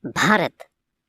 भारत,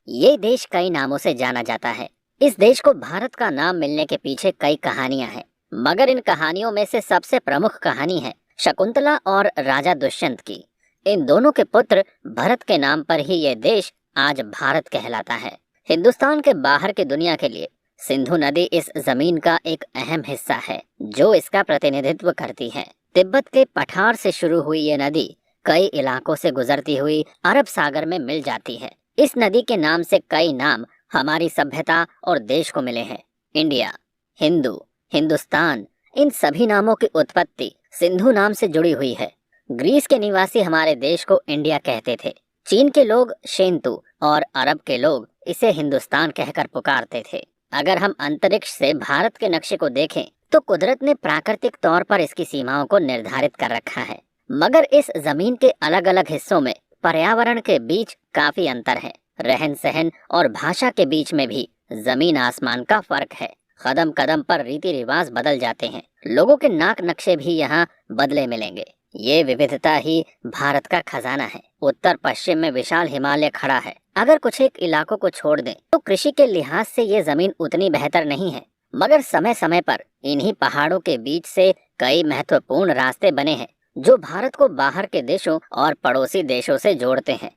ये देश कई नामों से जाना जाता है। इस देश को भारत का नाम मिलने के पीछे कई कहानियां हैं, मगर इन कहानियों में से सबसे प्रमुख कहानी है शकुंतला और राजा दुष्यंत की। इन दोनों के पुत्र भरत के नाम पर ही ये देश आज भारत कहलाता है। हिंदुस्तान के बाहर की दुनिया के लिए सिंधु नदी इस जमीन का एक अहम हिस्सा है, जो इसका प्रतिनिधित्व करती है। तिब्बत के पठार से शुरू हुई ये नदी कई इलाकों से गुजरती हुई अरब सागर में मिल जाती है। इस नदी के नाम से कई नाम हमारी सभ्यता और देश को मिले हैं। इंडिया, हिंदू, हिंदुस्तान, इन सभी नामों की उत्पत्ति सिंधु नाम से जुड़ी हुई है। ग्रीस के निवासी हमारे देश को इंडिया कहते थे। चीन के लोग शेंतु और अरब के लोग इसे हिंदुस्तान कहकर पुकारते थे। अगर हम अंतरिक्ष से भारत के नक्शे को देखें तो कुदरत ने प्राकृतिक तौर पर इसकी सीमाओं को निर्धारित कर रखा है, मगर इस जमीन के अलग अलग हिस्सों में पर्यावरण के बीच काफी अंतर है। रहन सहन और भाषा के बीच में भी जमीन आसमान का फर्क है। कदम कदम पर रीति रिवाज बदल जाते हैं। लोगों के नाक नक्शे भी यहाँ बदले मिलेंगे। ये विविधता ही भारत का खजाना है। उत्तर पश्चिम में विशाल हिमालय खड़ा है। अगर कुछ एक इलाकों को छोड़ दें तो कृषि के लिहाज से ये जमीन उतनी बेहतर नहीं है, मगर समय समय पर इन्हीं पहाड़ों के बीच से कई महत्वपूर्ण रास्ते बने हैं जो भारत को बाहर के देशों और पड़ोसी देशों से जोड़ते हैं।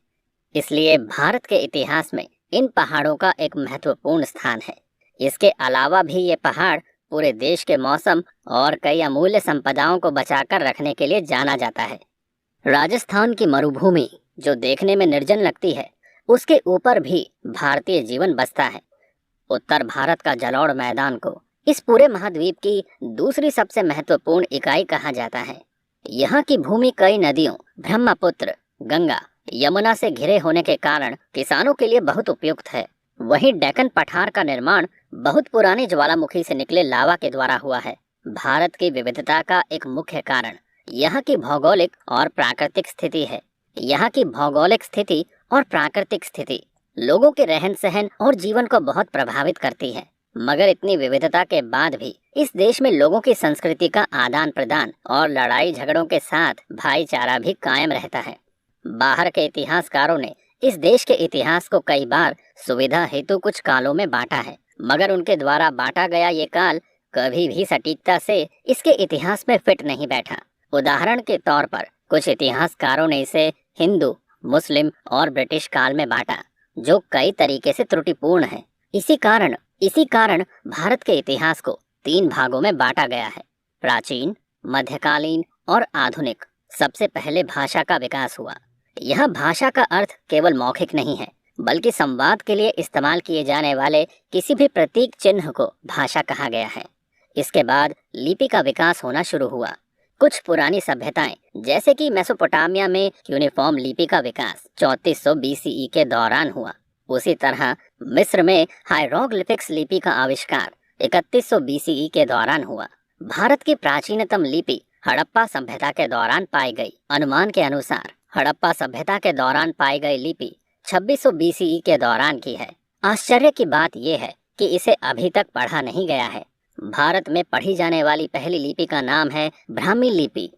इसलिए भारत के इतिहास में इन पहाड़ों का एक महत्वपूर्ण स्थान है। इसके अलावा भी ये पहाड़ पूरे देश के मौसम और कई अमूल्य संपदाओं को बचाकर रखने के लिए जाना जाता है। राजस्थान की मरुभूमि जो देखने में निर्जन लगती है, उसके ऊपर भी भारतीय जीवन बसता है। उत्तर भारत का जलौढ़ मैदान को इस पूरे महाद्वीप की दूसरी सबसे महत्वपूर्ण इकाई कहा जाता है। यहाँ की भूमि कई नदियों ब्रह्मपुत्र, गंगा, यमुना से घिरे होने के कारण किसानों के लिए बहुत उपयुक्त है। वहीं डेक्कन पठार का निर्माण बहुत पुराने ज्वालामुखी से निकले लावा के द्वारा हुआ है। भारत की विविधता का एक मुख्य कारण यहाँ की भौगोलिक और प्राकृतिक स्थिति है। यहाँ की भौगोलिक स्थिति और प्राकृतिक स्थिति लोगों के रहन सहन और जीवन को बहुत प्रभावित करती है। मगर इतनी विविधता के बाद भी इस देश में लोगों की संस्कृति का आदान प्रदान और लड़ाई झगड़ों के साथ भाईचारा भी कायम रहता है। बाहर के इतिहासकारों ने इस देश के इतिहास को कई बार सुविधा हेतु कुछ कालों में बांटा है, मगर उनके द्वारा बांटा गया ये काल कभी भी सटीकता से इसके इतिहास में फिट नहीं बैठा। उदाहरण के तौर पर कुछ इतिहासकारों ने इसे हिंदू, मुस्लिम और ब्रिटिश काल में बांटा, जो कई तरीके से त्रुटिपूर्ण है। इसी कारण भारत के इतिहास को 3 भागों में बांटा गया है: प्राचीन, मध्यकालीन और आधुनिक। सबसे पहले भाषा का विकास हुआ। यह भाषा का अर्थ केवल मौखिक नहीं है, बल्कि संवाद के लिए इस्तेमाल किए जाने वाले किसी भी प्रतीक चिन्ह को भाषा कहा गया है। इसके बाद लिपि का विकास होना शुरू हुआ। कुछ पुरानी सभ्यताएं जैसे कि मेसोपोटामिया में यूनिफॉर्म लिपि का विकास 3400 BCE के दौरान हुआ। उसी तरह मिस्र में हायरोग्लिफिक्स लिपि का आविष्कार 3100 BCE के दौरान हुआ। भारत की प्राचीनतम लिपि हड़प्पा सभ्यता के दौरान पाई गई। अनुमान के अनुसार हड़प्पा सभ्यता के दौरान पाई गई लिपि 2600 BCE के दौरान की है। आश्चर्य की बात यह है कि इसे अभी तक पढ़ा नहीं गया है। भारत में पढ़ी जाने वाली पहली लिपि का नाम है ब्राह्मी लिपि।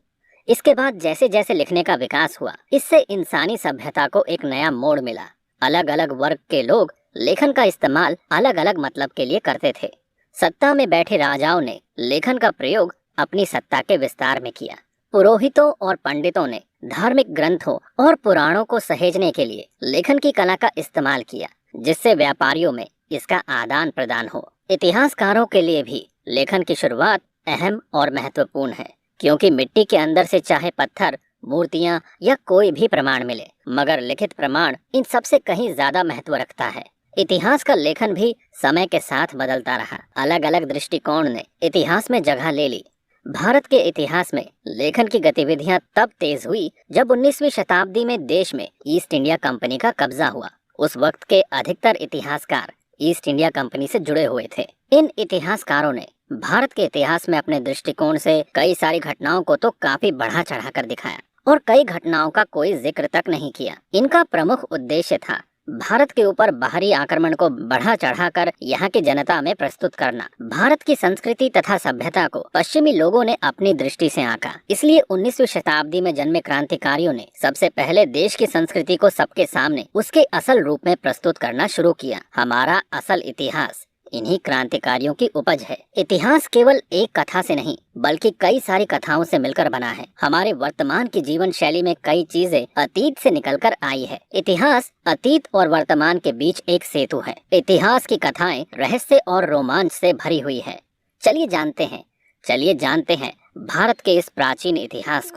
इसके बाद जैसे जैसे लिखने का विकास हुआ, इससे इंसानी सभ्यता को एक नया मोड़ मिला। अलग अलग वर्ग के लोग लेखन का इस्तेमाल अलग अलग मतलब के लिए करते थे। सत्ता में बैठे राजाओं ने लेखन का प्रयोग अपनी सत्ता के विस्तार में किया। पुरोहितों और पंडितों ने धार्मिक ग्रंथों और पुराणों को सहेजने के लिए लेखन की कला का इस्तेमाल किया, जिससे व्यापारियों में इसका आदान प्रदान हो। इतिहासकारों के लिए भी लेखन की शुरुआत अहम और महत्वपूर्ण है, क्योंकि मिट्टी के अंदर से चाहे पत्थर, मूर्तियां या कोई भी प्रमाण मिले, मगर लिखित प्रमाण इन सबसे कहीं ज्यादा महत्व रखता है। इतिहास का लेखन भी समय के साथ बदलता रहा। अलग अलग दृष्टिकोण ने इतिहास में जगह ले ली। भारत के इतिहास में लेखन की गतिविधियां तब तेज हुई जब 19वीं शताब्दी में देश में ईस्ट इंडिया कंपनी का कब्जा हुआ। उस वक्त के अधिकतर इतिहासकार ईस्ट इंडिया कंपनी से जुड़े हुए थे। इन इतिहासकारों ने भारत के इतिहास में अपने दृष्टिकोण से कई सारी घटनाओं को तो काफी बढ़ा चढ़ाकर दिखाया और कई घटनाओं का कोई जिक्र तक नहीं किया। इनका प्रमुख उद्देश्य था भारत के ऊपर बाहरी आक्रमण को बढ़ा चढ़ाकर यहाँ की जनता में प्रस्तुत करना। भारत की संस्कृति तथा सभ्यता को पश्चिमी लोगों ने अपनी दृष्टि से आंका। इसलिए 19वीं शताब्दी में जन्मे क्रांतिकारियों ने सबसे पहले देश की संस्कृति को सबके सामने उसके असल रूप में प्रस्तुत करना शुरू किया। हमारा असल इतिहास इन्हीं क्रांतिकारियों की उपज है। इतिहास केवल एक कथा से नहीं बल्कि कई सारी कथाओं से मिलकर बना है। हमारे वर्तमान की जीवन शैली में कई चीजें अतीत से निकलकर आई है। इतिहास अतीत और वर्तमान के बीच एक सेतु है। इतिहास की कथाएं रहस्य और रोमांच से भरी हुई है। चलिए जानते हैं भारत के इस प्राचीन इतिहास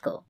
को।